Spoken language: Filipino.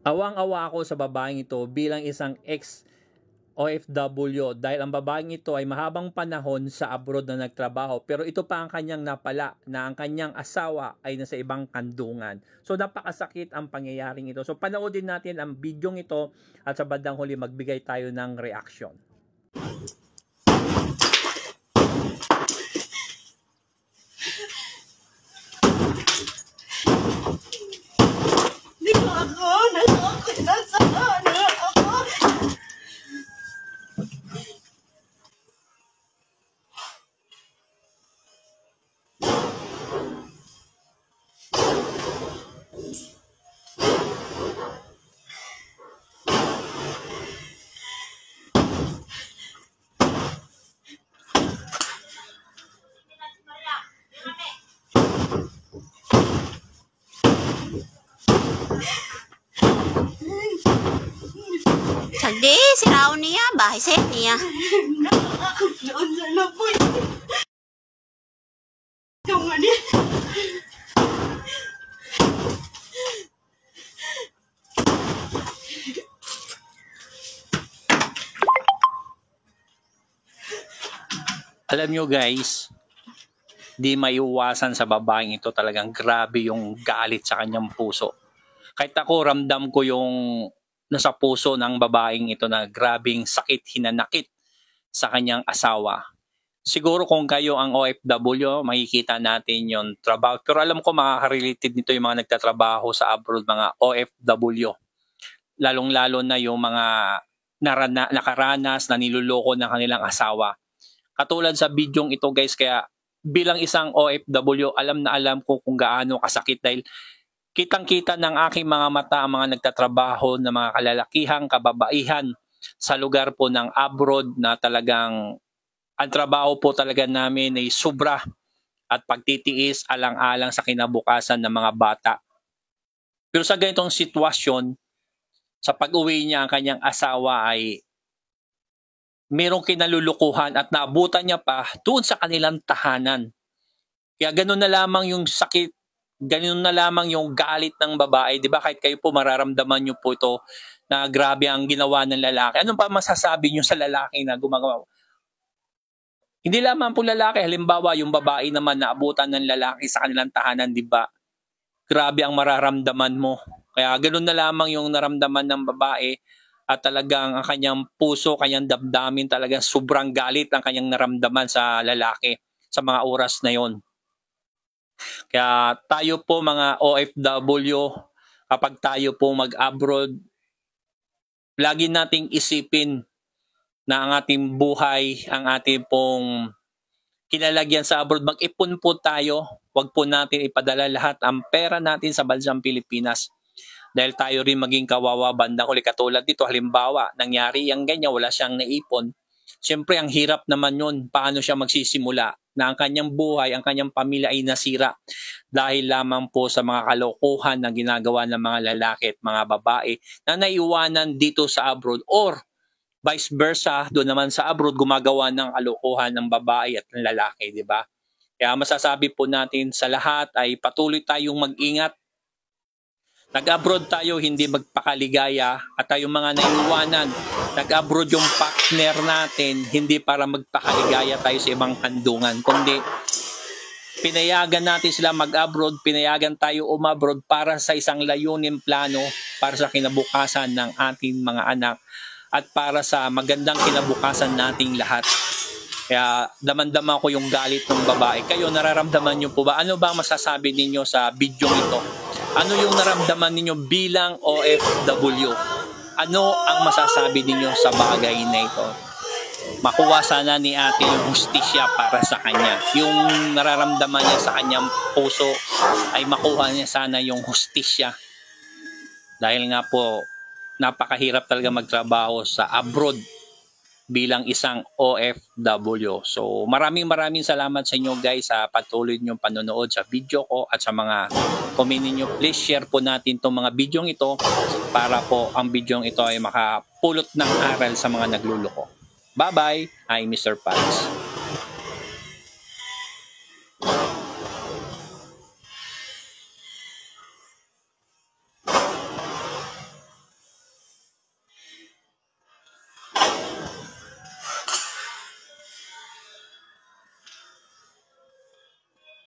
Awang-awa ako sa babaeng ito bilang isang ex-OFW dahil ang babaeng ito ay mahabang panahon sa abroad na nagtrabaho, pero ito pa ang kanyang napala na ang kanyang asawa ay nasa ibang kandungan. So napakasakit ang pangyayaring ito. So panoodin natin ang bidyong ito at sa bandang huli magbigay tayo ng reaction. Di ba ako? Nasaan ako? Sagdi, siraw niya, bahay set niya. Ako doon sa laboy. Tungan niya. Alam nyo guys, di maiwasan sa babaeng ito, talagang grabe yung galit sa kanyang puso. Kahit ako ramdam ko yung nasa puso ng babaeng ito na grabing sakit, hinanakit sa kanyang asawa. Siguro kung kayo ang OFW, makikita natin yung trabaho. Pero alam ko makaka-related nito yung mga nagtatrabaho sa abroad, mga OFW. Lalong-lalo na yung mga nakaranas na niluloko ng kanilang asawa. Katulad sa bidyong ito guys, kaya bilang isang OFW, alam na alam ko kung gaano kasakit dahil kitang-kita ng aking mga mata ang mga nagtatrabaho na mga kalalakihang kababaihan sa lugar po ng abroad na talagang ang trabaho po talaga namin ay sobra at pagtitiis alang-alang sa kinabukasan ng mga bata. Pero sa ganitong sitwasyon, sa pag-uwi niya ang kanyang asawa ay merong kinalulukuhan at naabutan niya pa doon sa kanilang tahanan. Kaya ganoon na lamang yung sakit, ganoon na lamang yung galit ng babae. Di ba kahit kayo po mararamdaman niyo po ito na grabe ang ginawa ng lalaki. Anong pa masasabi niyo sa lalaki na gumagawa? Hindi lamang po lalaki, halimbawa yung babae naman na abutan ng lalaki sa kanilang tahanan, di ba? Grabe ang mararamdaman mo. Kaya ganoon na lamang yung naramdaman ng babae at talagang ang kanyang puso, kanyang damdamin talagang sobrang galit ang kanyang naramdaman sa lalaki sa mga oras na yon. Kaya tayo po mga OFW, kapag tayo po mag-abroad, lagi nating isipin na ang ating buhay, ang ating pong kinalagyan sa abroad, mag-ipon po tayo. Huwag po natin ipadala lahat ang pera natin sa bansang Pilipinas. Dahil tayo rin maging kawawa bandang huli. Katulad dito, halimbawa, nangyari yung ganyan, wala siyang naipon. Siyempre, ang hirap naman yun. Paano siya magsisimula? Na ang kanyang buhay, ang kanyang pamilya ay nasira. Dahil lamang po sa mga kalokohan na ginagawa ng mga lalaki at mga babae na naiwanan dito sa abroad or vice versa, doon naman sa abroad gumagawa ng kalokohan ng babae at ng lalaki, di ba? Kaya masasabi po natin sa lahat ay patuloy tayong mag-ingat. Nag-abroad tayo hindi magpakaligaya at tayong mga naiwanan, nag-abroad yung partner natin hindi para magpakaligaya tayo sa ibang kandungan, kundi pinayagan natin sila mag-abroad, pinayagan tayo umabroad para sa isang layunin plano, para sa kinabukasan ng ating mga anak at para sa magandang kinabukasan nating lahat. Kaya damang-dama ko yung galit ng babae. Kayo, nararamdaman nyo po ba? Ano ba masasabi ninyo sa video ito? Ano yung naramdaman ninyo bilang OFW? Ano ang masasabi ninyo sa bagay na ito? Makuha sana ni ate yung hustisya para sa kanya. Yung nararamdaman niya sa kanyang puso ay makuha niya sana yung hustisya. Dahil nga po, napakahirap talaga magtrabaho sa abroad bilang isang OFW. So maraming salamat sa inyo guys sa patuloy niyong panonood sa video ko at sa mga comment niyo. Please share po natin itong mga video ito para po ang video ito ay makapulot ng aral sa mga nagluloko. Bye-bye! I'm Mr. Paz.